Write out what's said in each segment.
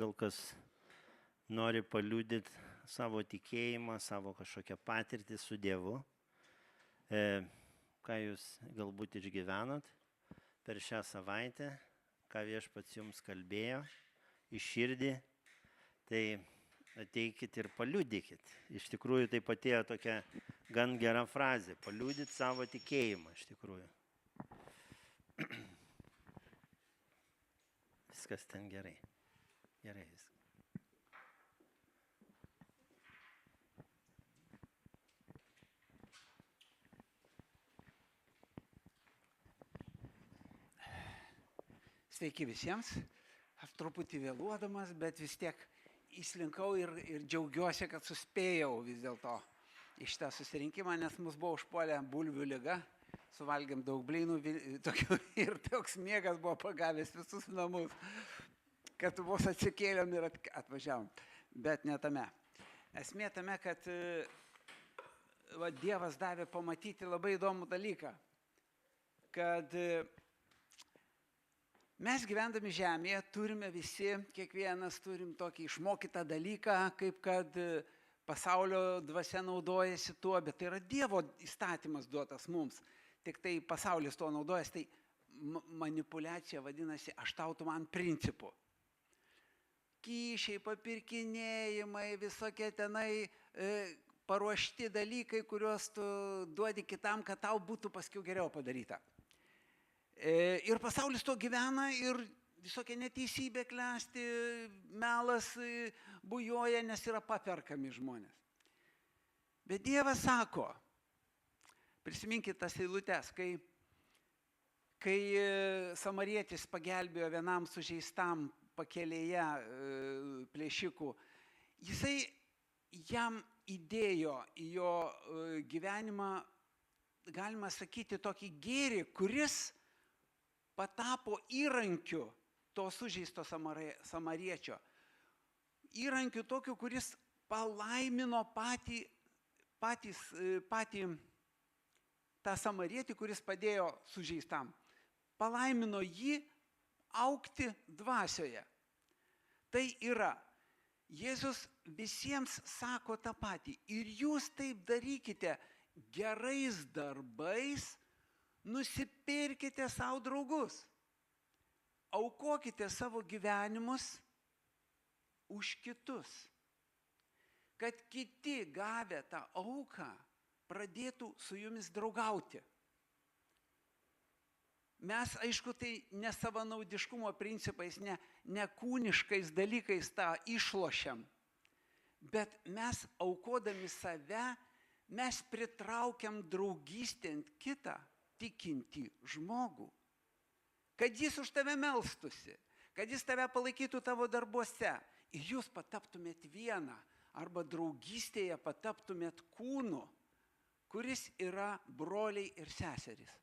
gal kas nori paliudyti savo tikėjimą, savo kažkokią patirtį su Dievu, ką jūs galbūt išgyvenot per šią savaitę, ką Viešpats jums kalbėjo į širdį, tai ateikit ir paliudykit. Iš tikrųjų tai atėjo tokia gan gera frazė, paliudyt savo tikėjimą iš tikrųjų. Viskas ten gerai. Gerai viskas. Sveiki visiems. Aš truputį vėluodamas, bet vis tiek įslinkau ir džiaugiuosi, kad suspėjau vis dėlto į šitą susirinkimą, nes mus buvo užpuolę bulvių liga, suvalgėm daug blynų ir toks miegas buvo pagavęs visus namus, kad vos atsikėlėm ir atvažiavom. Bet ne tame. Esmė tame, kad Dievas davė pamatyti labai įdomų dalyką, kad mes gyvendami žemėje turime visi, kiekvienas turim tokį išmokytą dalyką, kaip kad pasaulio dvasia naudojasi tuo, bet tai yra Dievo įstatymas duotas mums. Tik tai pasaulis tuo naudojasi, tai manipuliacija vadinasi aš tau tu man principu. Kyšiai, papirkinėjimai, visokie tenai paruošti dalykai, kuriuos tu duodi kitam, kad tau būtų paskiau geriau padaryta. Ir pasaulis to gyvena ir visokia neteisybė klesti, melas bujoja, nes yra paperkami žmonės. Bet Dievas sako, prisiminkit tas eilutes, kai samarietis pagelbėjo vienam sužeistam pakelėje plėšikų, jisai jam įdėjo į jo gyvenimą, galima sakyti, tokį gėrį, kuris patapo įrankiu to sužeisto samariečio. Įrankiu tokiu, kuris palaimino patį tą samarietį, kuris padėjo sužeistam. Palaimino jį augti dvasioje. Tai yra, Jėzus visiems sako tą patį. Ir jūs taip darykite gerais darbais, nusipirkite savo draugus, aukokite savo gyvenimus už kitus, kad kiti gavę tą auką pradėtų su jumis draugauti. Mes, aišku, tai ne savanaudiškumo principais, ne kūniškais dalykais tą išlošiam, bet mes aukodami save, mes pritraukiam draugystėn kitą tikintį žmogų, kad jis už tave melstusi, kad jis tave palaikytų tavo darbuose ir jūs pataptumėt vieną arba draugystėje pataptumėt kūnu, kuris yra broliai ir seserys.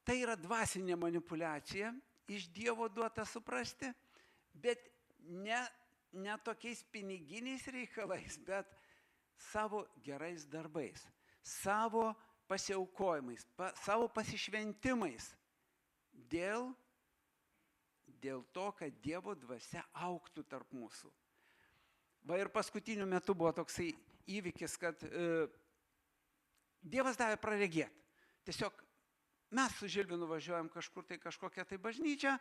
Tai yra dvasinė manipuliacija, iš Dievo duota suprasti, bet ne tokiais piniginiais reikalais, bet savo gerais darbais, savo pasiaukojimais, savo pasišventimais dėl to, kad Dievo dvasia augtų tarp mūsų. Va ir paskutiniu metu buvo toksai įvykis, kad Dievas davė praregėti. Tiesiog mes su Žilvinu važiuojam kažkur tai kažkokią tai bažnyčią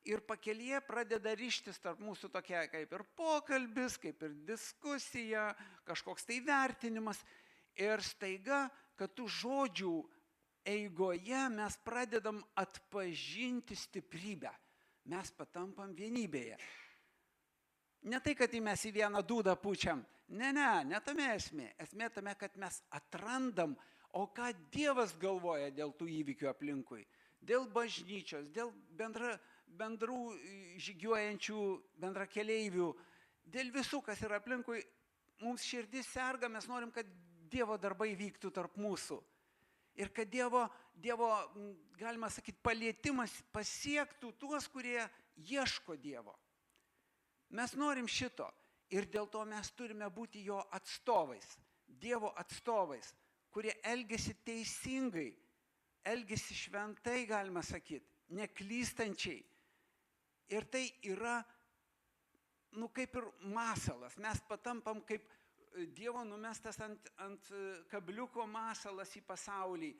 ir pakelyje pradeda ryštis tarp mūsų tokia kaip ir pokalbis, kaip ir diskusija, kažkoks tai vertinimas. Ir staiga, kad tų žodžių eigoje mes pradedam atpažinti stiprybę. Mes patampam vienybėje. Ne tai, kad mes į vieną dūdą pučiam. Ne tame esmė. Esmė tame, kad mes atrandam, o ką Dievas galvoja dėl tų įvykių aplinkui. Dėl bažnyčios, dėl bendrų žygiuojančių bendrakeleivių, dėl visų, kas yra aplinkui. Mums širdis serga, mes norim, kad Dievo darbai vyktų tarp mūsų. Ir kad Dievo, galima sakyti, palietimas pasiektų tuos, kurie ieško Dievo. Mes norim šito ir dėl to mes turime būti jo atstovais, Dievo atstovais, kurie elgiasi teisingai, elgiasi šventai, galima sakyti, neklystančiai. Ir tai yra kaip ir masalas. Mes patampam kaip Dievo numestas ant kabliuko masalas į pasaulį.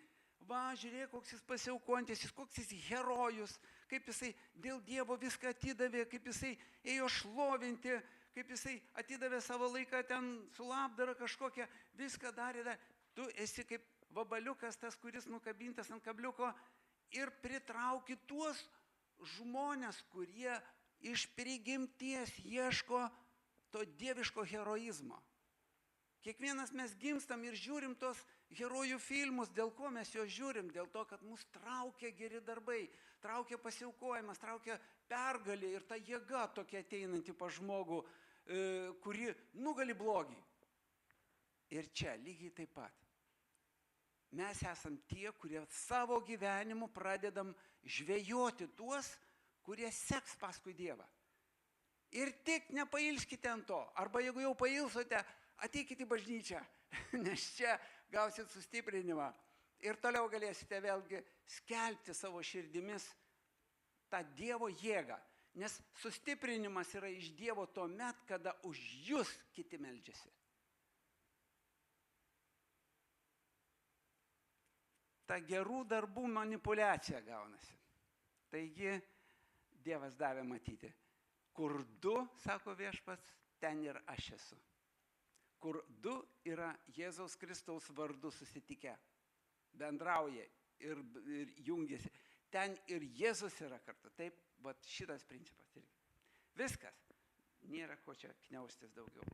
Va, žiūrėk, koks jis pasiaukojantis, koks jis herojus, kaip jisai dėl Dievo viską atidavė, kaip jisai ėjo šlovinti, kaip jisai atidavė savo laiką ten su labdara kažkokią, viską darė. Tu esi kaip vabaliukas, tas, kuris nukabintas ant kabliuko ir pritrauki tuos žmonės, kurie iš prigimties ieško to dieviško heroizmo. Kiekvienas mes gimstam ir žiūrim tos herojų filmus. Dėl ko mes juos žiūrim? Dėl to, kad mus traukia geri darbai, traukia pasiaukojimas, traukia pergalė ir ta jėga tokia ateinanti pas žmogų, kuri nugali blogį. Ir čia lygiai taip pat. Mes esam tie, kurie savo gyvenimu pradedam žvejoti tuos, kurie seks paskui Dievą. Ir tik nepailskite ant to. Arba jeigu jau pailsote, ateikite į bažnyčią, nes čia gausit sustiprinimą. Ir toliau galėsite vėlgi skelbti savo širdimis tą Dievo jėgą. Nes sustiprinimas yra iš Dievo tuomet, kada už jūs kiti meldžiasi. Ta gerų darbų manipuliacija gaunasi. Taigi Dievas davė matyti. Kur du, sako Viešpats, ten ir aš esu. Kur du yra Jėzaus Kristaus vardu susitikę, bendrauja ir jungiasi. Ten ir Jėzus yra kartu. Taip, bet šitas principas irgi. Viskas. Nėra ko čia kniaustis daugiau.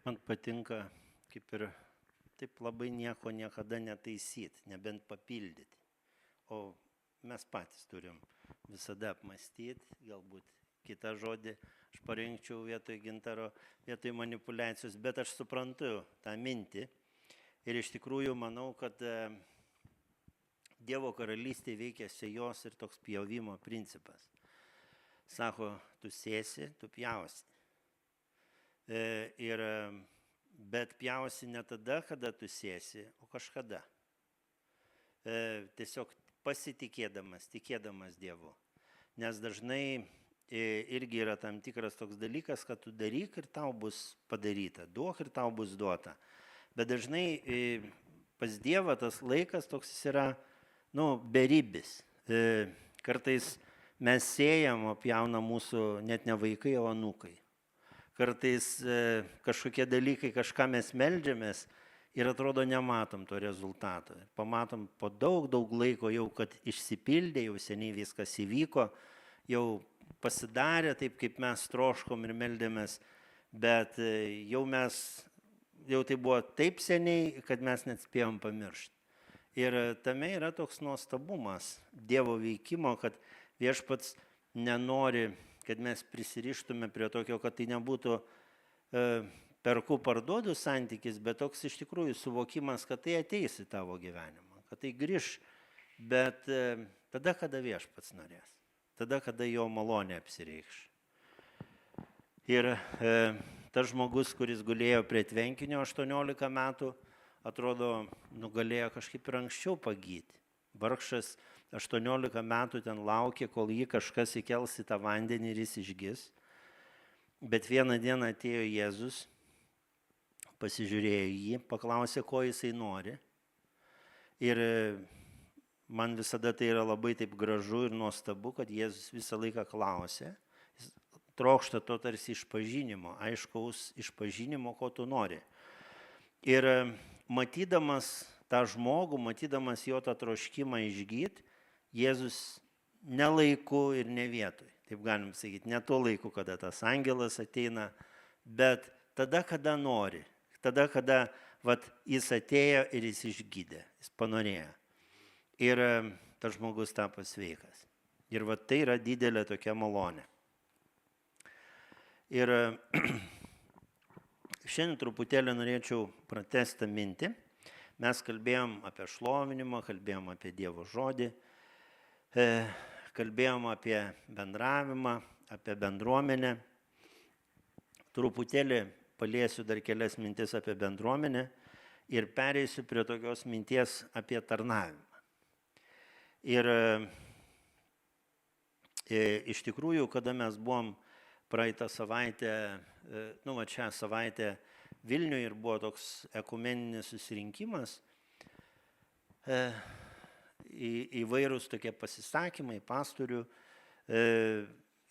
Man patinka, kaip ir taip labai nieko niekada netaisyti, nebent papildyti. O mes patys turim visada apmastyti, galbūt kitą žodį aš parinkčiau vietoj Gintaro, vietoj manipulacijos, bet aš suprantu tą mintį ir iš tikrųjų manau, kad Dievo karalystėje veikia sėjos ir toks pjovimo principas. Sako, tu sėsi, tu pjausi. Bet pjausi ne tada, kada tu sėsi, o kažkada. Tiesiog pasitikėdamas, tikėdamas Dievu. Nes dažnai irgi yra tam tikras toks dalykas, kad tu daryk ir tau bus padaryta, duok ir tau bus duota. Bet dažnai pas Dievą tas laikas toks yra, beribis. Kartais mes sėjam, o pjauna mūsų net ne vaikai, o anūkai. Kartais kažkokie dalykai, kažką mes meldžiamės ir atrodo nematom to rezultato. Pamatom po daug laiko jau, kad išsipildė, jau seniai viskas įvyko, jau pasidarė taip, kaip mes troškom ir meldėmės, bet jau tai buvo taip seniai, kad mes net spėjom pamiršti. Ir tame yra toks nuostabumas Dievo veikimo, kad Viešpats nenori, kad mes prisirištume prie tokio, kad tai nebūtų perku parduodu santykis, bet toks iš tikrųjų suvokimas, kad tai ateis į tavo gyvenimą, kad tai grįš, bet tada, kada Viešpats norės, tada, kada jo malonė apsireikš. Ir tas žmogus, kuris gulėjo prie tvenkinio 18 metų, atrodo, galėjo kažkaip ir anksčiau pagyti. Vargšas 18 metų ten laukė, kol jį kažkas įkels į tą vandenį ir jis išgis. Bet vieną dieną atėjo Jėzus, pasižiūrėjo jį, paklausė, ko jisai nori. Ir man visada tai yra labai taip gražu ir nuostabu, kad Jėzus visą laiką klausė. Jis trokšta to tarsi išpažinimo, aiškaus išpažinimo, ko tu nori. Ir matydamas tą žmogų, matydamas jo tą troškimą išgyti, Jėzus ne laiku ir ne vietoj, taip galim sakyti, ne tuo laiku, kada tas angelas ateina, bet tada, kada nori, tada, kada jis atėjo ir jis išgydė, jis panorėjo. Ir tas žmogus tapo sveikas. Ir tai yra didelė tokia malonė. Ir šiandien truputėlį norėčiau pratęsti mintį. Mes kalbėjom apie šlovinimą, kalbėjom apie Dievo žodį, kalbėjom apie bendravimą apie bendruomenę. Truputėlį paliesiu dar kelias mintis apie bendruomenę ir pereisiu prie tokios minties apie tarnavimą. Ir iš tikrųjų, kada mes buvom praeitą savaitę, šią savaitę Vilniuje ir buvo toks ekumeninis susirinkimas, įvairūs tokie pasisakymai, pastorių,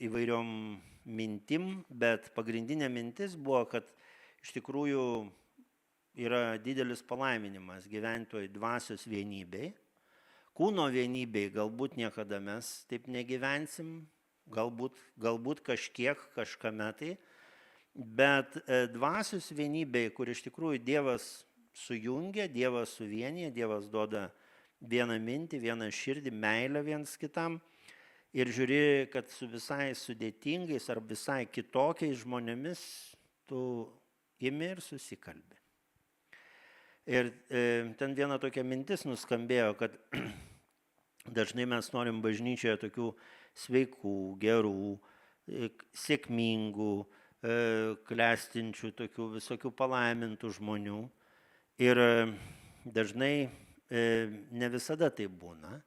įvairiom mintim, bet pagrindinė mintis buvo, kad iš tikrųjų yra didelis palaiminimas gyventi toj dvasios vienybei. Kūno vienybei galbūt niekada mes taip negyvensim, galbūt kažkame tai, bet dvasios vienybei, kur iš tikrųjų Dievas sujungia, Dievas suvienyje, Dievas duoda vieną mintį, vieną širdį, meilę viens kitam ir žiūri, kad su visai sudėtingais ar visai kitokiais žmonėmis tu imi ir susikalbi. Ir ten viena tokia mintis nuskambėjo, kad dažnai mes norim bažnyčioje tokių sveikų, gerų, sėkmingų, klestinčių, tokių visokių palaimintų žmonių. Ir dažnai ne visada tai būna.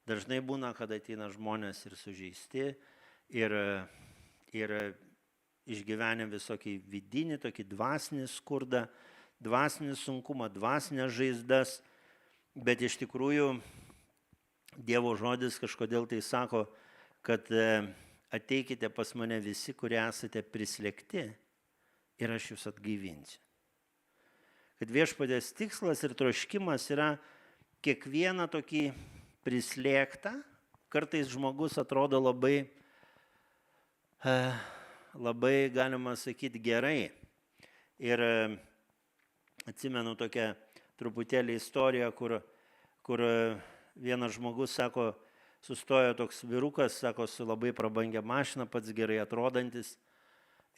Dažnai būna, kad ateina žmonės ir sužeisti, ir išgyvenę visokį vidinį, tokį dvasinį skurdą, dvasinį sunkumą, dvasinės žaizdas, bet iš tikrųjų Dievo žodis kažkodėl tai sako, kad ateikite pas mane visi, kurie esate prislėgti ir aš jūs atgaivinsiu. Kad viešpaties tikslas ir troškimas yra kiekvieną tokį prislėgtą, kartais žmogus atrodo labai, galima sakyti, gerai. Ir atsimenu tokią truputėlį istoriją, kur vienas žmogus, sako, sustojo toks vyrukas, sako, su labai prabangia mašina, pats gerai atrodantis.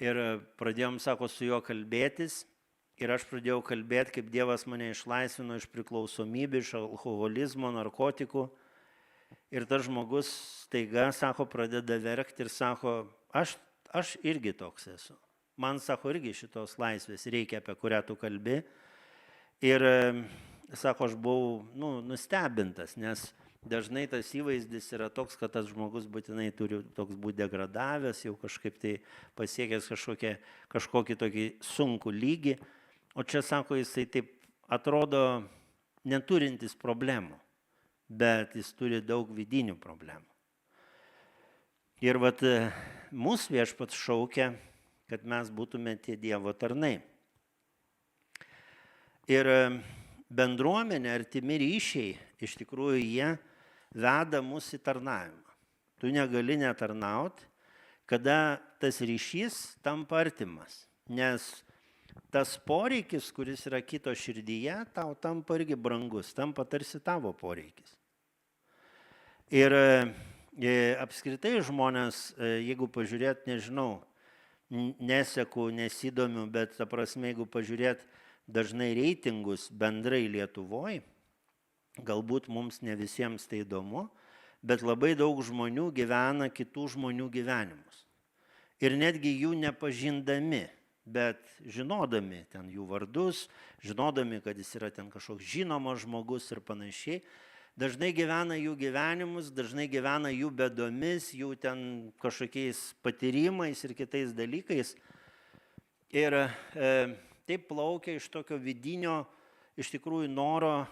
Ir pradėjom, sako, su juo kalbėtis. Ir aš pradėjau kalbėti, kaip Dievas mane išlaisvino iš priklausomybių, iš alkoholizmo, narkotikų. Ir tas žmogus staiga, sako, pradeda verkti ir sako, aš irgi toks esu. Man, sako, irgi šitos laisvės reikia, apie kurią tu kalbi. Ir, sako, aš buvau nustebintas, nes dažnai tas įvaizdis yra toks, kad tas žmogus būtinai turi toks būti degradavęs, jau kažkaip tai pasiekęs kažkokį tokį sunkų lygį. O čia, sako, jisai taip atrodo neturintis problemų, bet jis turi daug vidinių problemų. Ir vat mūsų viešpats šaukia, kad mes būtume tie Dievo tarnai. Ir bendruomenė, artimi ryšiai, iš tikrųjų jie veda mus į tarnavimą. Tu negali netarnauti, kada tas ryšys tampa artimas, nes tas poreikis, kuris yra kito širdyje, tau tampa irgi brangus, tampa tarsi tavo poreikis. Ir apskritai žmonės, jeigu pažiūrėt, nežinau, neseku, nesidomiu, bet ta prasme, jeigu pažiūrėt dažnai reitingus bendrai Lietuvoje, galbūt mums ne visiems tai įdomu, bet labai daug žmonių gyvena kitų žmonių gyvenimus. Ir netgi jų nepažindami, bet žinodami ten jų vardus, žinodami, kad jis yra ten kažkoks žinomas žmogus ir panašiai, dažnai gyvena jų gyvenimus, dažnai gyvena jų bėdomis, jų ten kažkokiais patyrimais ir kitais dalykais. Ir taip plaukia iš tokio vidinio, iš tikrųjų noro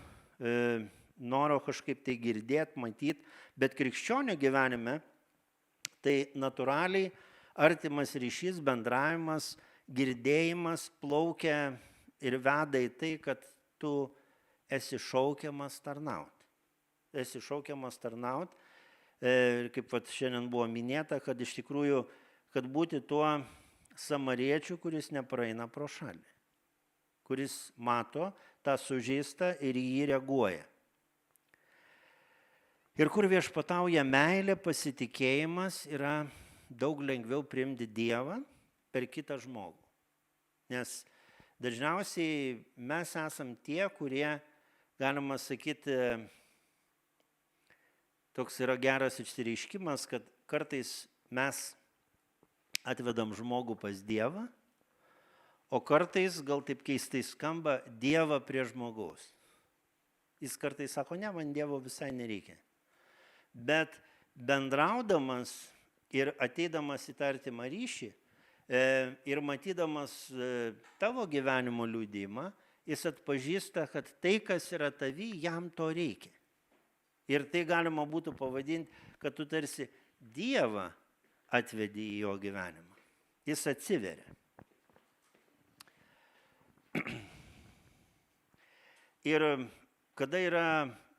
kažkaip tai girdėti, matyti, bet krikščionio gyvenime tai natūraliai artimas ryšys, bendravimas, girdėjimas plaukia ir veda į tai, kad tu esi šaukiamas tarnauti. Esi šaukiamas tarnauti. Kaip šiandien buvo minėta, kad iš tikrųjų, kad būti tuo samariečiu, kuris nepraeina pro šalį, kuris mato tą sužeistą ir į jį reaguoja. Ir kur viešpatauja meilė, pasitikėjimas, yra daug lengviau priimti Dievą per kitą žmogų. Nes dažniausiai mes esam tie, kurie, galima sakyti, toks yra geras išsireiškimas, kad kartais mes atvedam žmogų pas Dievą, o kartais, gal taip keistai skamba, Dievą prie žmogaus. Jis kartais sako, ne, man Dievo visai nereikia. Bet bendraudamas ir ateidamas į tą artimą ryšį ir matydamas tavo gyvenimo liudijimą, jis atpažįsta, kad tai, kas yra tavy, jam to reikia. Ir tai galima būtų pavadinti, kad tu tarsi Dievą atvedi į jo gyvenimą. Jis atsiveria. Ir kada yra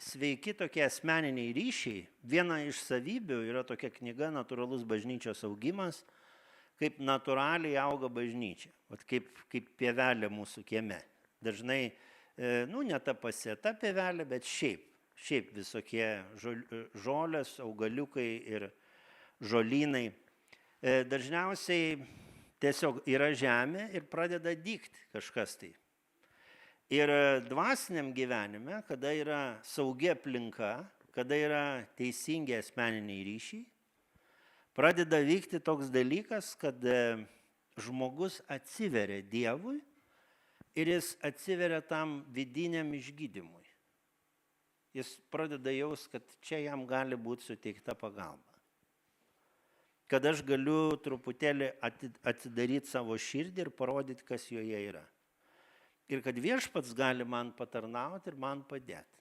sveiki tokie asmeniniai ryšiai, viena iš savybių yra tokia knyga Natūralus bažnyčios augimas, kaip natūraliai auga bažnyčia, kaip pievelė mūsų kieme. Dažnai, ne ta pasėta pievelė, bet šiaip visokie žolės, augaliukai ir žolynai. Dažniausiai tiesiog yra žemė ir pradeda dygti kažkas tai. Ir dvasiniam gyvenime, kada yra saugi aplinka, kada yra teisingi asmeniniai ryšiai, pradeda vykti toks dalykas, kad žmogus atsiveria Dievui ir jis atsiveria tam vidiniam išgydymui. Jis pradeda jaus, kad čia jam gali būti suteikta pagalba. Kad aš galiu truputėlį atidaryti savo širdį ir parodyti, kas joje yra. Ir kad Viešpats gali man patarnauti ir man padėti.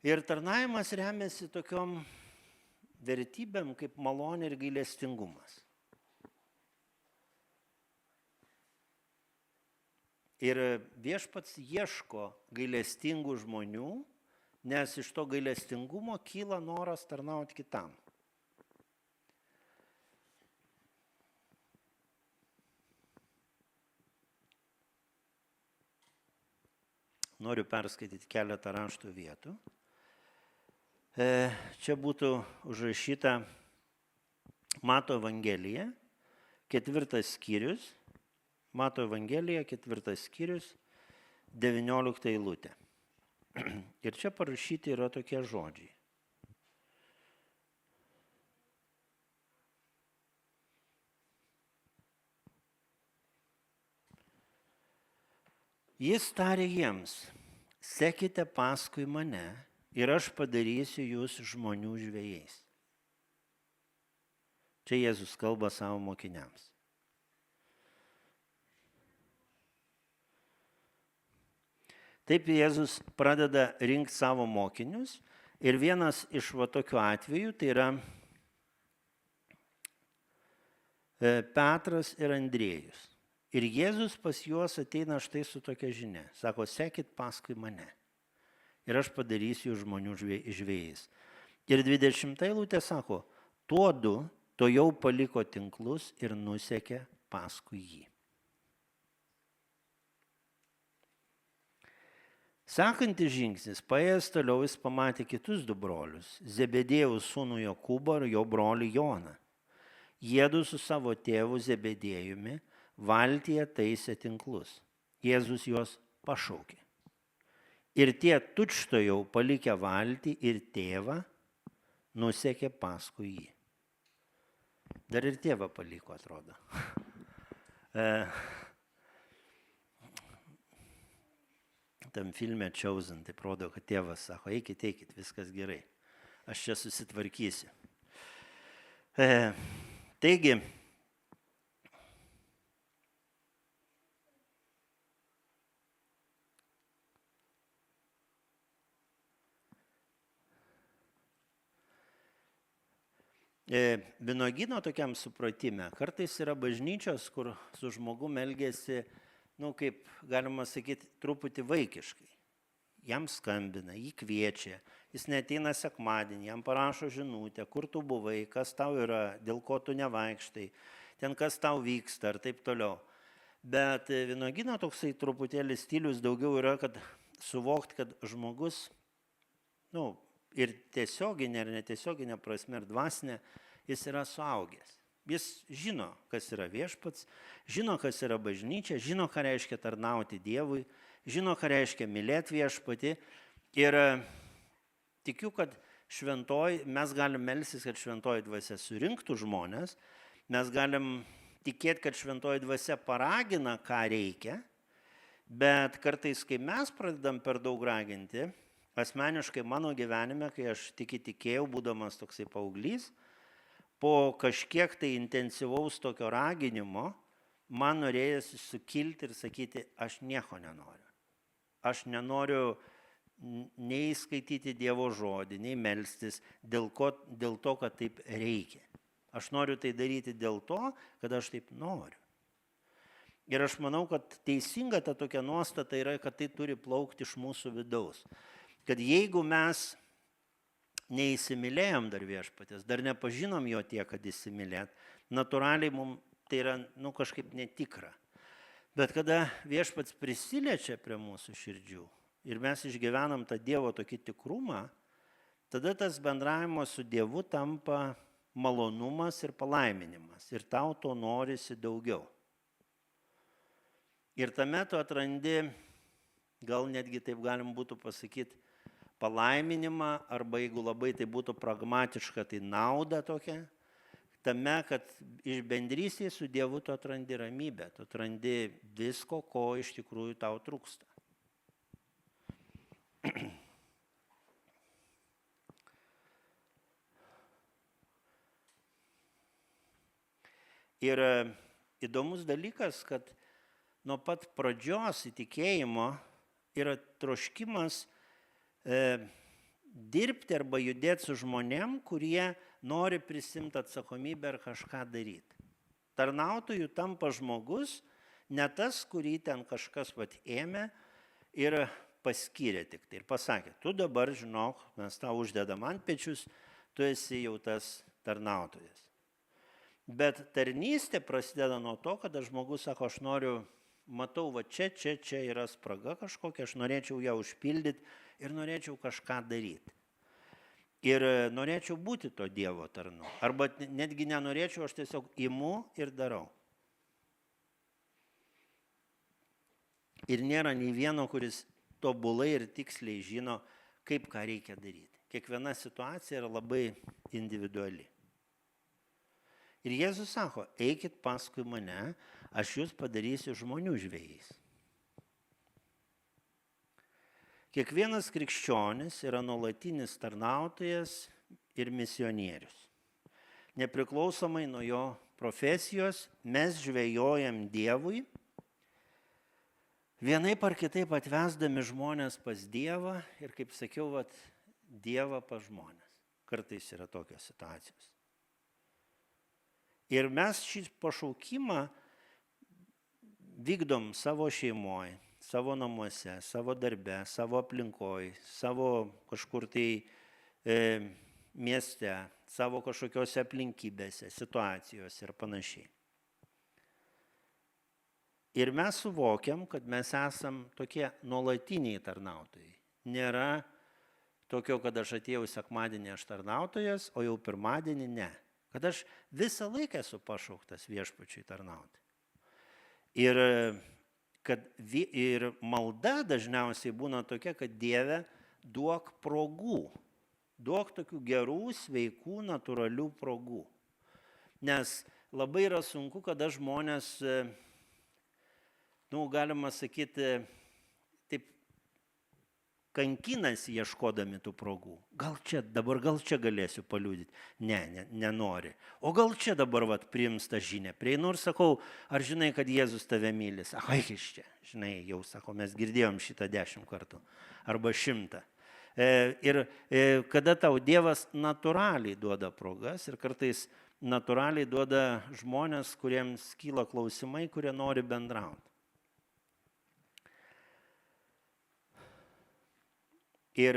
Ir tarnavimas remiasi tokiom vertybėm kaip malonė ir gailestingumas. Ir Viešpats ieško gailestingų žmonių, nes iš to gailestingumo kyla noras tarnauti kitam. Noriu perskaityti keletą raštų vietų. Čia būtų užrašyta Mato Evangelija, 4 skyrius. Mato Evangelija, 4 skyrius, 19 eilutė. Ir čia parašyti yra tokie žodžiai. Jis tarė jiems, sekite paskui mane ir aš padarysiu jūs žmonių žvejais. Čia Jėzus kalba savo mokiniams. Taip Jėzus pradeda rinkti savo mokinius ir vienas iš tokių atvejų tai yra Petras ir Andriejus. Ir Jėzus pas juos ateina štai su tokia žinia. Sako, sekit paskui mane. Ir aš padarysiu žmonių žvejais. Ir 20 eilutė sako, tuodu to jau paliko tinklus ir nusekė paskui jį. Sekantis žingsnis, paėjęs toliau jis pamatė kitus du brolius, Zebedėjaus sūnų Jokūbą ir jo brolį Joną. Jiedu su savo tėvu Zebedėjumi valtyje taisė tinklus. Jėzus juos pašaukė. Ir tie tučtuojau palikę valtį ir tėvą nusekė paskui jį. Dar ir tėvą paliko, atrodo. Tam filme Chosen, taip rodo, kad tėvas sako, eikit, viskas gerai. Aš čia susitvarkysiu. Taigi, vynuogyno tokiam supratime, kartais yra bažnyčios, kur su žmogum elgiasi, kaip galima sakyti, truputį vaikiškai. Jam skambina, jį kviečia, jis neateina sekmadienį, jam parašo žinutę, kur tu buvai, kas tau yra, dėl ko tu nevaikštai, ten kas tau vyksta ir taip toliau. Bet vynuogyno toksai truputėlį stilius daugiau yra, kad suvokti, kad žmogus, ir tiesioginė, ir netiesioginė prasme, ir dvasinė, jis yra suaugęs. Jis žino, kas yra Viešpats, žino, kas yra bažnyčia, žino, ką reiškia tarnauti Dievui, žino, ką reiškia mylėti Viešpatį. Ir tikiu, kad mes galim melstis, kad šventoji dvasia surinktų žmonės, mes galim tikėti, kad šventoji dvasia paragina, ką reikia, bet kartais, kai mes pradedam per daug raginti, asmeniškai mano gyvenime, kai aš tikėjau, būdamas toksai paauglys, po kažkiek tai intensyvaus tokio raginimo, man norėjosi sukilti ir sakyti, aš nieko nenoriu. Aš nenoriu nei skaityti Dievo žodį, nei melstis dėl to, kad taip reikia. Aš noriu tai daryti dėl to, kad aš taip noriu. Ir aš manau, kad teisinga ta tokia nuostata yra, kad tai turi plaukti iš mūsų vidaus. Kad jeigu mes neįsimylėjom dar viešpaties, dar nepažinom jo tiek, kad įsimylėt, natūraliai mums tai yra kažkaip netikra. Bet kada viešpats prisiliečia prie mūsų širdžių ir mes išgyvenam tą Dievo tokį tikrumą, tada tas bendravimas su Dievu tampa malonumas ir palaiminimas. Ir tau to norisi daugiau. Ir tame tu atrandi, gal netgi taip galim būtų pasakyti, palaiminimą, arba jeigu labai tai būtų pragmatiška, tai naudą tokia. Tame, kad iš bendrystės su Dievu tu atrandi ramybę, tu atrandi visko, ko iš tikrųjų tau trūksta. Ir įdomus dalykas, kad nuo pat pradžios įtikėjimo yra troškimas dirbti arba judėti su žmonėm, kurie nori prisimti atsakomybę ir kažką daryti. Tarnautojų tampa žmogus, ne tas, kurį ten kažkas ėmė ir paskyrė tik tai. Ir pasakė, tu dabar žinok, mes tau uždedam ant pečius, tu esi jau tas tarnautojas. Bet tarnystė prasideda nuo to, kada žmogus sako, aš noriu, matau, va čia yra spraga kažkokia, aš norėčiau ją užpildyti ir norėčiau kažką daryti. Ir norėčiau būti to Dievo tarnu. Arba netgi nenorėčiau, aš tiesiog imu ir darau. Ir nėra nei vieno, kuris tobulai ir tiksliai žino, kaip ką reikia daryti. Kiekviena situacija yra labai individuali. Ir Jėzus sako, eikit paskui mane, aš jūs padarysiu žmonių žvejais. Kiekvienas krikščionis yra nuolatinis tarnautojas ir misionierius. Nepriklausomai nuo jo profesijos, mes žvejojam Dievui, vienaip ar kitaip atvesdami žmonės pas Dievą ir, kaip sakiau, Dievą pas žmonės. Kartais yra tokios situacijos. Ir mes šį pašaukimą vykdom savo šeimoje, savo namuose, savo darbe, savo aplinkoje, savo kažkur tai mieste, savo kažkokiose aplinkybėse, situacijose ir panašiai. Ir mes suvokiam, kad mes esam tokie nuolatiniai tarnautojai. Nėra tokio, kad aš atėjau sekmadienį aš tarnautojas, o jau pirmadienį ne. Kad aš visą laiką esu pašauktas viešpačiui tarnauti. Ir malda dažniausiai būna tokia, kad Dieve duok progų, duok tokių gerų, sveikų, natūralių progų. Nes labai yra sunku, kada žmonės, galima sakyti, taip kankinasi ieškodami tų progų. Gal čia galėsiu paliudyti. Ne, nenori. O gal čia dabar priims tą žinią. Prieinu ir sakau, ar žinai, kad Jėzus tave myli? Sako, eik iš čia. Žinai, jau sako, mes girdėjom šitą 10 kartų. Arba 100. Ir kada tau Dievas natūraliai duoda progas ir kartais natūraliai duoda žmonės, kuriems kyla klausimai, kurie nori bendrauti. Ir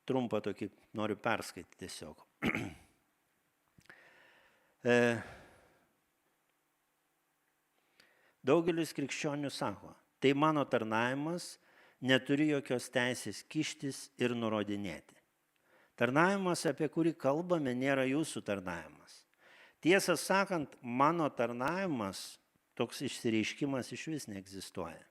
trumpą tokį noriu perskaityti tiesiog. Daugelis krikščionių sako, tai mano tarnavimas, neturi jokios teisės kištis ir nurodinėti. Tarnavimas, apie kurį kalbame, nėra jūsų tarnavimas. Tiesą sakant, mano tarnavimas, toks išsireiškimas iš vis neegzistuoja.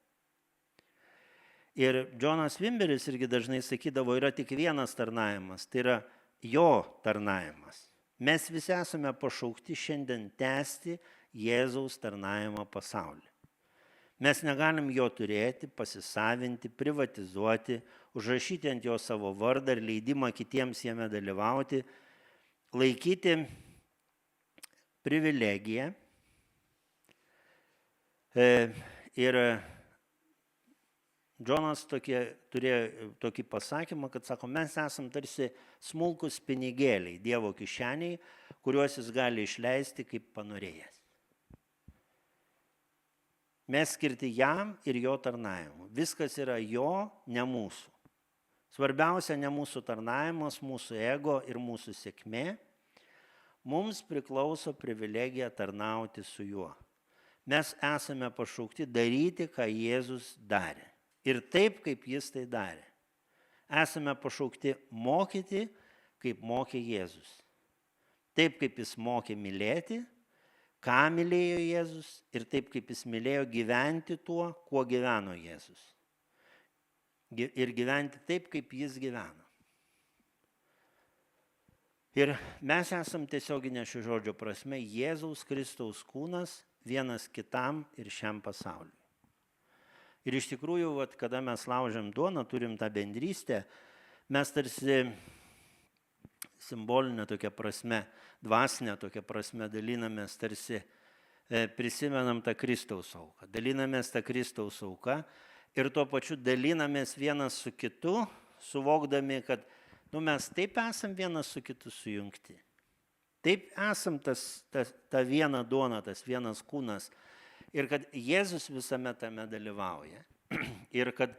Ir Džonas Vimberis irgi dažnai sakydavo, yra tik vienas tarnavimas, tai yra jo tarnavimas. Mes visi esame pašaukti šiandien tęsti Jėzaus tarnavimą pasaulyje. Mes negalim jo turėti, pasisavinti, privatizuoti, užrašyti ant jo savo vardą ir leidimą kitiems jame dalyvauti, laikyti privilegiją. Ir Džonas turėjo tokį pasakymą, kad sako, mes esam tarsi smulkus pinigėliai Dievo kišeniai, kuriuos jis gali išleisti kaip panorėjęs. Mes skirti jam ir jo tarnavimu. Viskas yra jo, ne mūsų. Svarbiausia ne mūsų tarnavimas, mūsų ego ir mūsų sėkmė. Mums priklauso privilegija tarnauti su juo. Mes esame pašaukti daryti, ką Jėzus darė. Ir taip, kaip jis tai darė. Esame pašaukti mokyti, kaip mokė Jėzus. Taip, kaip jis mokė mylėti, ką mylėjo Jėzus ir taip, kaip jis mylėjo gyventi tuo, kuo gyveno Jėzus. Ir gyventi taip, kaip jis gyveno. Ir mes esam tiesioginė šio žodžio prasme Jėzaus Kristaus kūnas vienas kitam ir šiam pasauliui. Ir iš tikrųjų, kada mes laužiam duoną, turim tą bendrystę, mes tarsi simbolinė tokia prasme, dvasinė tokia prasme dalinamės, tarsi prisimenam tą Kristaus auką. Dalinamės tą Kristaus auką ir tuo pačiu dalinamės vienas su kitu, suvokdami, kad mes taip esam vienas su kitu sujungti. Taip esam ta viena duona, tas vienas kūnas. Ir kad Jėzus visame tame dalyvauja. Ir kad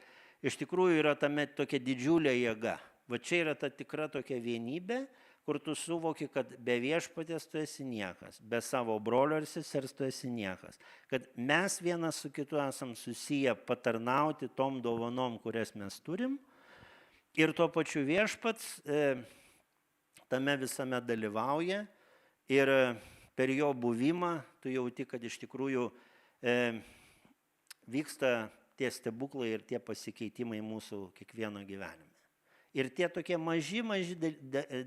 iš tikrųjų yra tame tokia didžiulė jėga. Va čia yra ta tikra tokia vienybė, kur tu suvoki, kad be viešpaties tu esi niekas, be savo brolio ir sesers tu esi niekas. Kad mes vienas su kitu esam susiję patarnauti tom dovanom, kurias mes turim. Ir tuo pačiu viešpats tame visame dalyvauja. Ir per jo buvimą tu jauti, kad iš tikrųjų vyksta tie stebuklai ir tie pasikeitimai mūsų kiekvieno gyvenime. Ir tie tokie maži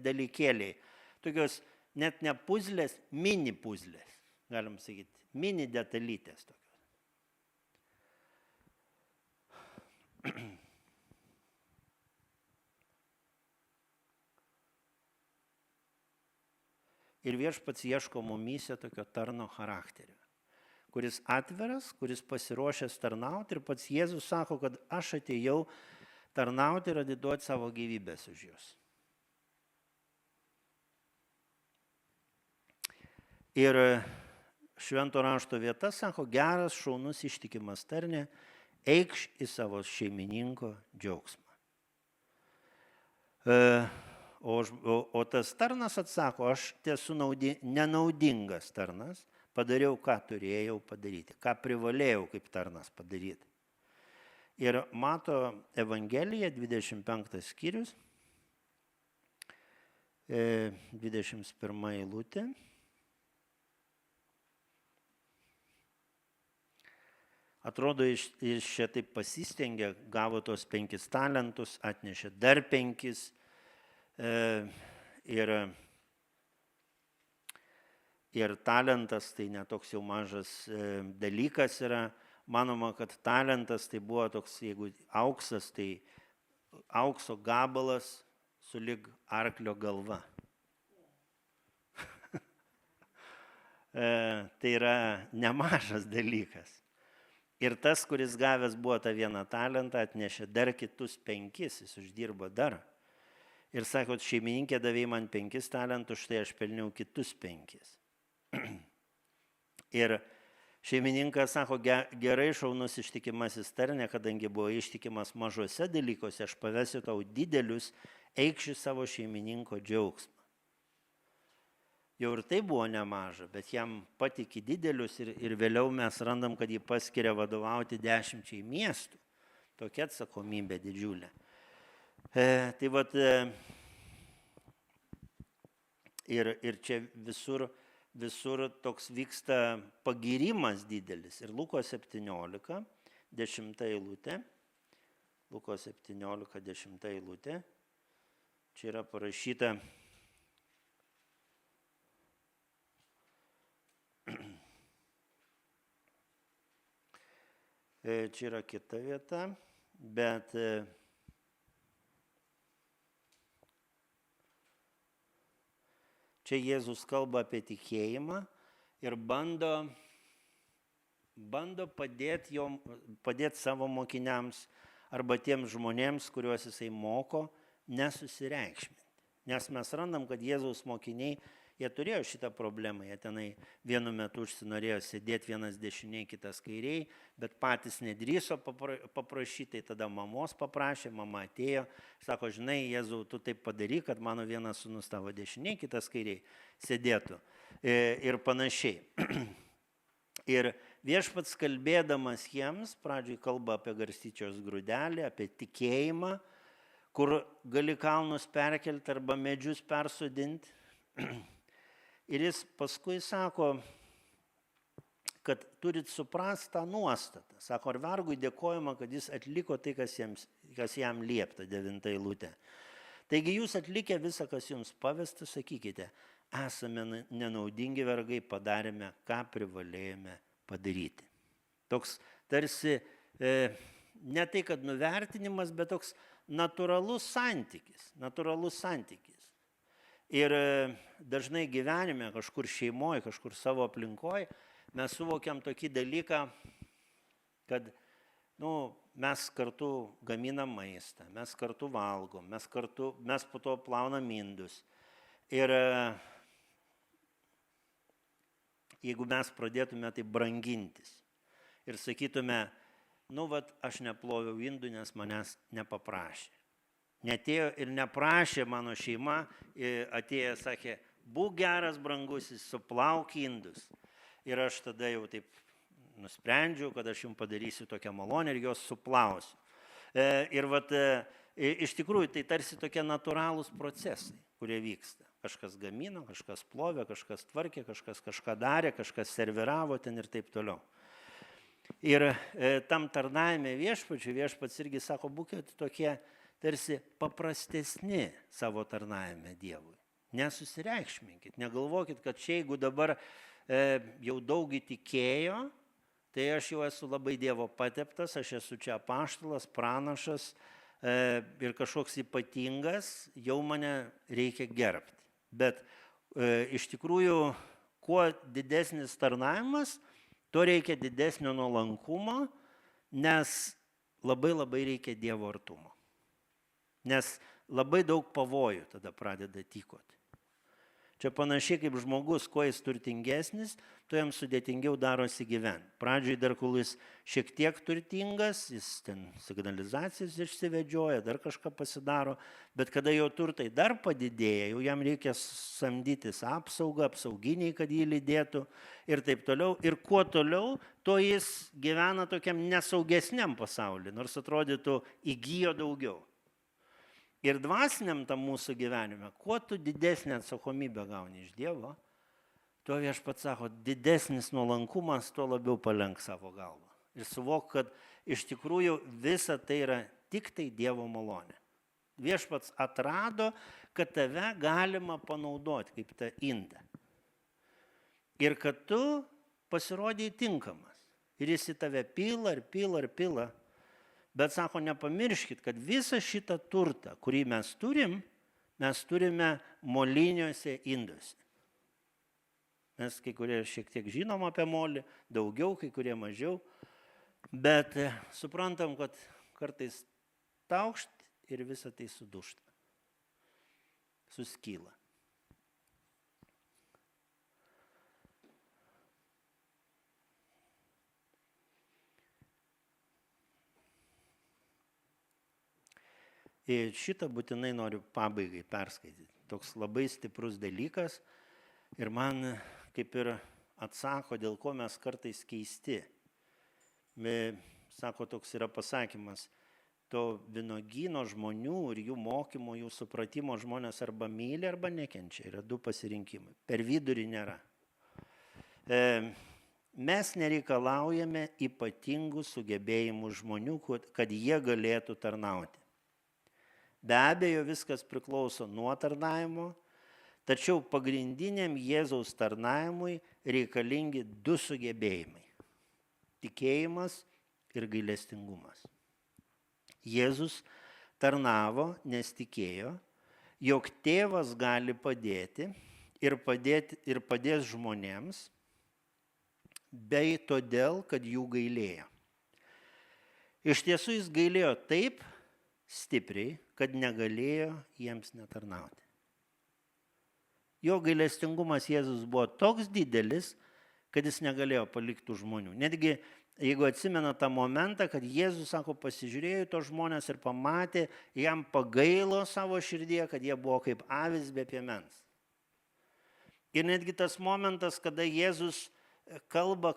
dalykėliai, tokios net ne puzlės, mini puzlės, galim sakyti, mini detalytės tokios. Ir viešpats ieško mumyse tokio tarno charakterio, kuris atviras, kuris pasiruošęs tarnauti ir pats Jėzus sako, kad aš atėjau tarnauti ir atiduoti savo gyvybės už jūs. Ir švento rašto vieta sako, geras, šaunus, ištikimas tarne, eikš į savo šeimininko džiaugsmą. O tas tarnas atsako, aš esu nenaudingas tarnas, padariau, ką turėjau padaryti, ką privalėjau kaip tarnas padaryti. Ir Mato Evangelija, 25 skyrius, 21 eilutė. Atrodo, iš čia taip pasistengė, gavo tos 5 talentus, atnešė dar 5. Ir talentas tai netoks jau mažas dalykas yra. Manoma, kad talentas tai buvo toks, jeigu auksas, tai aukso gabalas sulig arklio galva. Tai yra nemažas dalykas. Ir tas, kuris gavęs buvo tą vieną talentą, atnešė dar kitus 5, jis uždirbo dar. Ir sako, šeimininkė davė man 5 talentus, štai aš pelniau kitus 5. Ir šeimininkas sako, gerai, šaunus ištikimasis tarne, kadangi buvo ištikimas mažose dalykuose, aš pavesiu tau didelius, eikš į savo šeimininko džiaugsmą. Jau ir tai buvo nemaža, bet jam patiki didelius ir vėliau mes randam, kad jį paskiria vadovauti 10 miestų. Tokia atsakomybė didžiulė. Tai vat, ir čia visur toks vyksta pagyrimas didelis. Ir Luko 17, 10 eilutė. Luko 17:10 eilutė. Čia yra parašyta čia yra kita vieta, bet čia Jėzus kalba apie tikėjimą ir bando padėti savo mokiniams arba tiems žmonėms, kuriuos jisai moko, nesusireikšminti. Nes mes randam, kad Jėzaus mokiniai, jie turėjo šitą problemą, jie tenai vienu metu užsinorėjo sėdėti vienas dešiniai, kitas kairiai, bet patys nedrįso paprašyti, tai tada mamos paprašė, mama atėjo, sako, žinai, Jėzau, tu taip padaryk, kad mano vienas sūnus tavo dešiniai, kitas kairiai sėdėtų ir panašiai. Ir viešpats kalbėdamas jiems, pradžioj kalba apie garstyčios grūdelį, apie tikėjimą, kur gali kalnus perkelti arba medžius persodinti. Ir jis paskui sako, kad turit suprasti tą nuostatą. Sako, ar vergui dėkojama, kad jis atliko tai, kas jam liepta, 9 eilutė. Taigi jūs atlikę visą, kas jums pavesta, sakykite, esame nenaudingi vergai, padarėme, ką privalėjome padaryti. Toks tarsi, ne tai, kad nuvertinimas, bet toks natūralus santykis. Ir dažnai gyvenime, kažkur šeimoje, kažkur savo aplinkoje, mes suvokiam tokį dalyką, kad mes kartu gaminam maistą, mes kartu valgom, mes po to plaunam indus. Ir jeigu mes pradėtume tai brangintis ir sakytume, aš neploviau indų, nes manęs nepaprašė. Netėjo ir neprašė mano šeima, atėjo, sakė, būk geras, brangusis, suplauk indus. Ir aš tada jau taip nusprendžiau, kad aš jums padarysiu tokią malonę ir jos suplausiu. Ir iš tikrųjų tai tarsi tokie natūralūs procesai, kurie vyksta. Kažkas gamino, kažkas plovė, kažkas tvarkė, kažkas kažką darė, kažkas serviravo ten ir taip toliau. Ir tam tarnavime viešpats irgi sako, būkite tokie tarsi paprastesni savo tarnavime Dievui. Nesusireikšminkit, negalvokit, kad čia jeigu dabar jau daug įtikėjo, tai aš jau esu labai Dievo pateptas, aš esu čia apaštalas, pranašas ir kažkoks ypatingas, jau mane reikia gerbti. Bet iš tikrųjų, kuo didesnis tarnavimas, tuo reikia didesnio nuolankumo, nes labai reikia Dievo artumo. Nes labai daug pavojų tada pradeda tykoti. Čia panašiai kaip žmogus, kuo jis turtingesnis, tuo jam sudėtingiau darosi gyventi. Pradžioj dar, kol jis šiek tiek turtingas, jis ten signalizacijas išsivedžioja, dar kažką pasidaro, bet kada jo turtai dar padidėja, jau jam reikia samdytis apsaugą, apsauginiai, kad jį lydėtų ir taip toliau. Ir kuo toliau, to jis gyvena tokiam nesaugesniam pasauliu, nors atrodytų įgijo daugiau. Ir dvasiniam tam mūsų gyvenime, kuo tu didesnę atsakomybę gauni iš Dievo, tuo viešpats sako, didesnis nuolankumas, tuo labiau palenk savo galvą. Ir suvok, kad iš tikrųjų visa tai yra tik tai Dievo malonė. Viešpats atrado, kad tave galima panaudoti kaip tą indą. Ir kad tu pasirodėjai tinkamas. Ir jis į tave pila. Bet sako, nepamirškit, kad visą šitą turtą, kurį mes turime moliniuose induose. Mes kai kurie šiek tiek žinom apie molį, daugiau, kai kurie mažiau, bet suprantam, kad kartais taukšt ir visą tai sudužta, suskyla. Ir šitą būtinai noriu pabaigai perskaityti. Toks labai stiprus dalykas ir man kaip ir atsako, dėl ko mes kartais keisti. Sako, toks yra pasakymas, to vynuogyno žmonių ir jų mokymo, jų supratimo žmonės arba myli, arba nekenčia. Yra du pasirinkimai. Per vidurį nėra. mes nereikalaujame ypatingų sugebėjimų žmonių, kad jie galėtų tarnauti. Be abejo, viskas priklauso nuo tarnavimo, tačiau pagrindiniam Jėzaus tarnavimui reikalingi du sugebėjimai – tikėjimas ir gailestingumas. Jėzus tarnavo, nes tikėjo, jog tėvas gali padėti ir padės žmonėms, bei todėl, kad jų gailėjo. Iš tiesų jis gailėjo taip stipriai, kad negalėjo jiems netarnauti. Jo gailestingumas Jėzus buvo toks didelis, kad jis negalėjo palikti žmonių. Netgi, jeigu atsimena tą momentą, kad Jėzus, sako, pasižiūrėjo tos žmonės ir pamatė, jam pagailo savo širdyje, kad jie buvo kaip avis be piemens. Ir netgi tas momentas, kada Jėzus kalba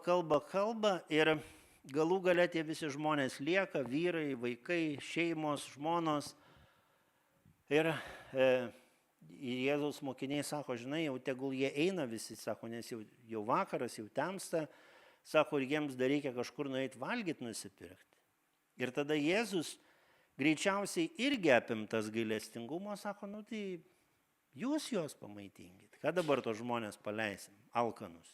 ir galų gale tie visi žmonės lieka, vyrai, vaikai, šeimos, žmonos. Ir Jėzaus mokiniai sako, žinai, jau tegul jie eina visi, sako, nes jau vakaras, jau temsta, sako, ir jiems dar reikia kažkur nueiti valgyti, nusipirkti. Ir tada Jėzus greičiausiai irgi apimtas gailestingumo, sako, nu tai jūs juos pamaitinkit, ką dabar tos žmonės paleisim, alkanus.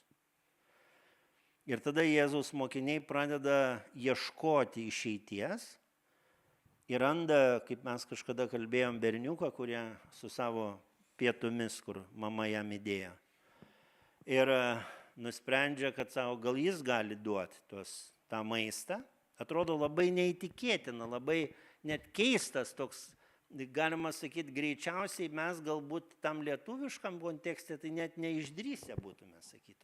Ir tada Jėzaus mokiniai pradeda ieškoti išeities ir randa, kaip mes kažkada kalbėjom, berniuką, kurie su savo pietumis, kur mama jam įdėjo. Ir nusprendžia, kad savo, gal jis gali duoti tą maistą. Atrodo labai neįtikėtina, labai net keistas toks, galima sakyti, greičiausiai mes galbūt tam lietuviškam kontekste tai net neišdrįsę būtume sakyti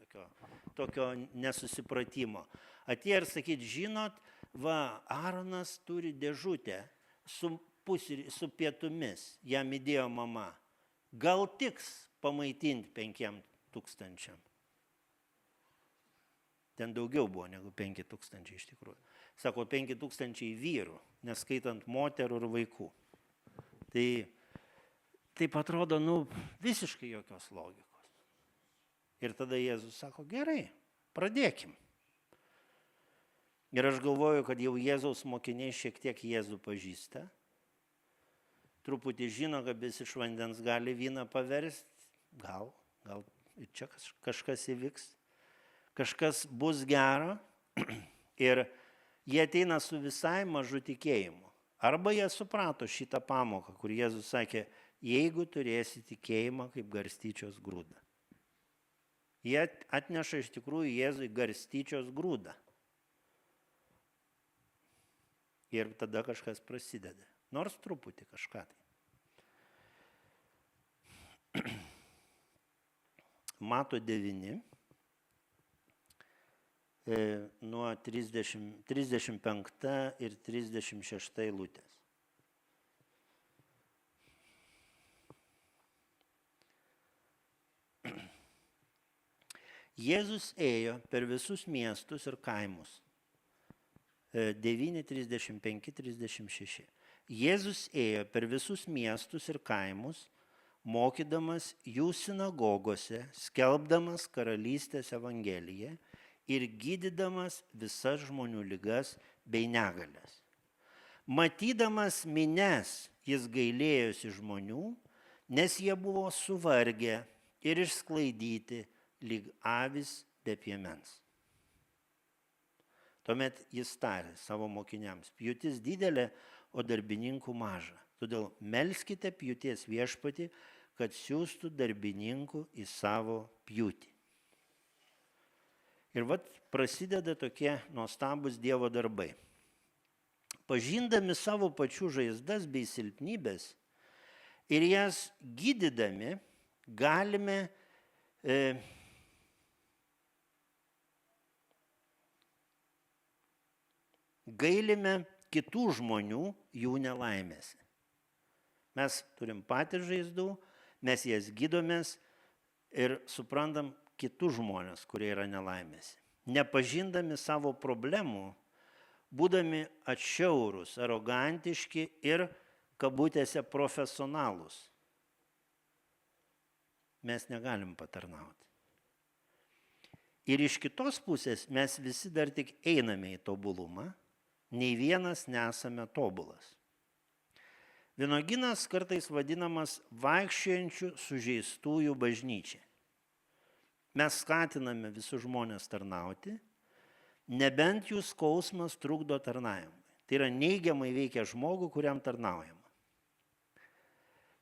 tokio nesusipratimo. Atėjo ir sakyti, žinot, va, Aaronas turi dėžutę su pietumis, jam įdėjo mama. Gal tiks pamaitinti 5,000. Ten daugiau buvo negu 5,000 iš tikrųjų. Sako, 5,000 vyrų, neskaitant moterų ir vaikų. Tai taip atrodo, visiškai jokios logikos. Ir tada Jėzus sako, gerai, pradėkim. Ir aš galvoju, kad jau Jėzaus mokiniai šiek tiek Jėzų pažįsta. Truputį žino, kad jis iš vandens gali vyną paversti. Gal ir čia kažkas įvyks. Kažkas bus gero. Ir jie ateina su visai mažu tikėjimu. Arba jie suprato šitą pamoką, kur Jėzus sakė, jeigu turėsi tikėjimą kaip garstyčios grūdą. Jie atneša iš tikrųjų Jėzui garstyčios grūdą. Ir tada kažkas prasideda. Nors truputį kažką tai. Mato 9, nuo 35 ir 36 eilutės. Jėzus ėjo per visus miestus ir kaimus. 9, 35, 36. Jėzus ėjo per visus miestus ir kaimus, mokydamas jų sinagogose, skelbdamas karalystės evangeliją ir gydydamas visas žmonių ligas bei negalės. Matydamas minias, jis gailėjosi žmonių, nes jie buvo suvargę ir išsklaidyti lyg avis be piemens. Tuomet jis tarė savo mokiniams, pjūtis didelė, o darbininkų maža. Todėl melskite pjūties viešpatį, kad siųstų darbininkų į savo pjūtį. Ir vat prasideda tokie nuostabūs Dievo darbai. Pažindami savo pačių žaizdas bei silpnybės ir jas gydydami galime gailime kitų žmonių jų nelaimėse. Mes turim patys žaizdų, mes jas gydomės ir suprantam kitus žmonės, kurie yra nelaimėse. Nepažindami savo problemų, būdami atšiaurūs, arogantiški ir kabutėse profesionalūs, mes negalim patarnauti. Ir iš kitos pusės mes visi dar tik einame į tobulumą, nei vienas nesame tobulas. Vynuogynas kartais vadinamas vaikščiojančių sužeistųjų bažnyčia. Mes skatiname visus žmonės tarnauti, nebent jų skausmas trukdo tarnavimui. Tai yra neigiamai veikia žmogų, kuriam tarnaujama.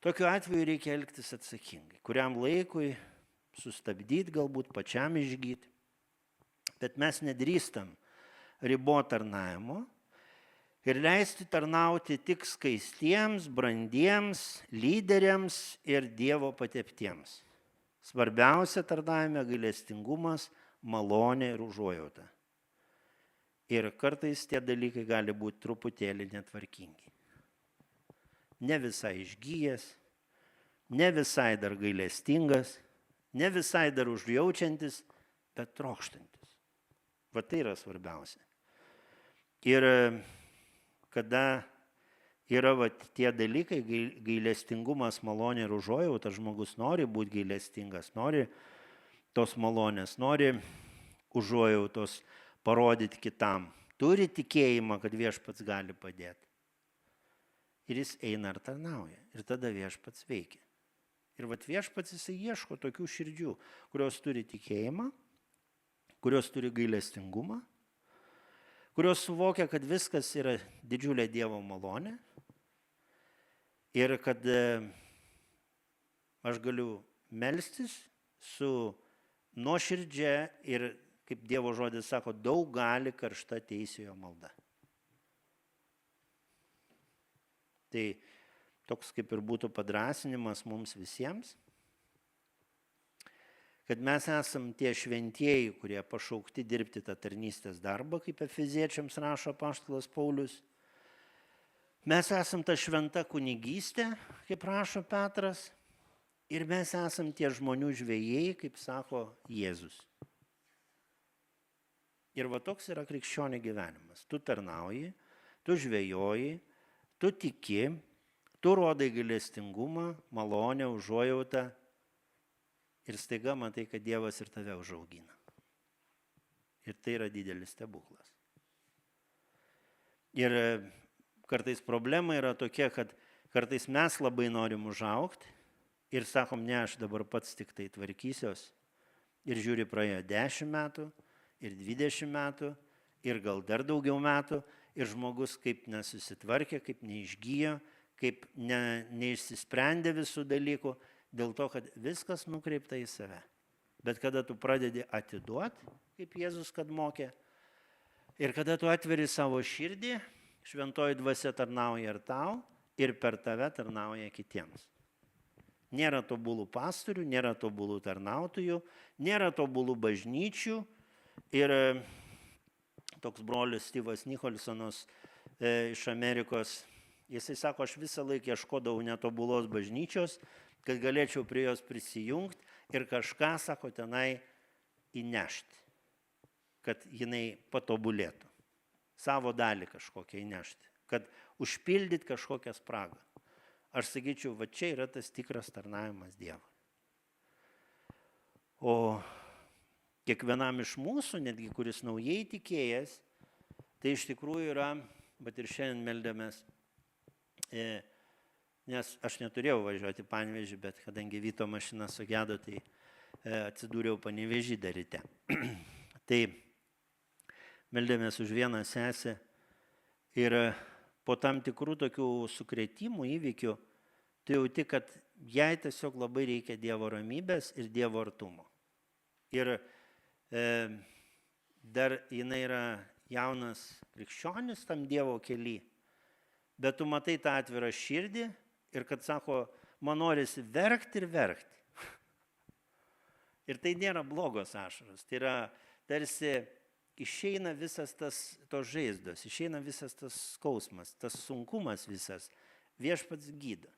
Tokiu atveju reikia elgtis atsakingai, kuriam laikui sustabdyti, galbūt pačiam išgyti. Bet mes nedrįstam riboti tarnavimo ir leisti tarnauti tik skaistiems, brandiems, lyderiams ir Dievo pateptiems. Svarbiausia tarnavime gailestingumas, malonė ir užuojauta. Ir kartais tie dalykai gali būti truputėlį netvarkingi. Ne visai išgyjęs, ne visai dar gailestingas, ne visai dar užjaučiantis, bet trokštantis. Va tai yra svarbiausia. Ir kada yra tie dalykai, gailestingumas, malonė ir užuojauta, žmogus nori būti gailestingas, nori tos malonės, nori užuojautos parodyti kitam, turi tikėjimą, kad viešpats gali padėti. Ir jis eina ir tarnauja. Ir tada viešpats veikia. Ir vat viešpats jisai ieško tokių širdžių, kurios turi tikėjimą, kurios turi gailestingumą, kurios suvokia, kad viskas yra didžiulė Dievo malonė ir kad aš galiu melstis su nuoširdžia ir, kaip Dievo žodis sako, daug gali karšta teisėjo malda. Tai toks kaip ir būtų padrąsinimas mums visiems, kad mes esam tie šventieji, kurie pašaukti dirbti tą tarnystės darbą, kaip Efeziečiams rašo apaštalas Paulius. Mes esam ta šventa kunigystė, kaip rašo Petras, ir mes esam tie žmonių žvejai, kaip sako Jėzus. Ir va toks yra krikščionio gyvenimas. Tu tarnauji, tu žvejoji, tu tiki, tu rodai gailestingumą, malonę, užuojautą ir staiga matai, kad Dievas ir tave užaugina. Ir tai yra didelis stebuklas. Ir kartais problema yra tokia, kad kartais mes labai norim užaugti ir sakom, ne, aš dabar pats tik tai tvarkysiuos. Ir žiūri, praėjo 10 metų, ir 20 metų, ir gal dar daugiau metų, ir žmogus kaip nesusitvarkė, kaip neišgyjo, kaip neišsisprendė visų dalykų, dėl to, kad viskas nukreipta į save. Bet kada tu pradedi atiduoti, kaip Jėzus kad mokė, ir kada tu atveri savo širdį, šventoji dvasia tarnauja ir tau, ir per tave tarnauja kitiems. Nėra tobulų pastorių, nėra tobulų tarnautojų, nėra tobulų bažnyčių. Ir toks brolis Steve'as Nicholsonas iš Amerikos, jisai sako, aš visą laiką ieškodavau netobulos bažnyčios, kad galėčiau prie jos prisijungti ir kažką, sako, tenai įnešti, kad jinai patobulėtų, savo dalį kažkokią įnešti, kad užpildyti kažkokią spragą. Aš sakyčiau, va čia yra tas tikras tarnavimas Dievui. O kiekvienam iš mūsų, netgi kuris naujai tikėjęs, tai iš tikrųjų yra, bet ir šiandien meldėmės, nes aš neturėjau važiuoti į Panevėžį, bet kadangi Vyto mašina sugedo, tai atsidūriau Panevėžį dar ryte. Tai meldėmės už vieną sesę ir po tam tikrų tokių sukrėtimų įvykių, tu jauti, kad jai tiesiog labai reikia Dievo ramybės ir Dievo artumo. Ir dar jinai yra jaunas krikščionis tam Dievo kely, bet tu matai tą atvirą širdį ir kad sako, man norisi verkti ir verkti. Ir tai nėra blogos ašaros, tai yra tarsi išeina visas tos žaizdos, išeina visas tas skausmas, tas sunkumas visas, viešpats gydo.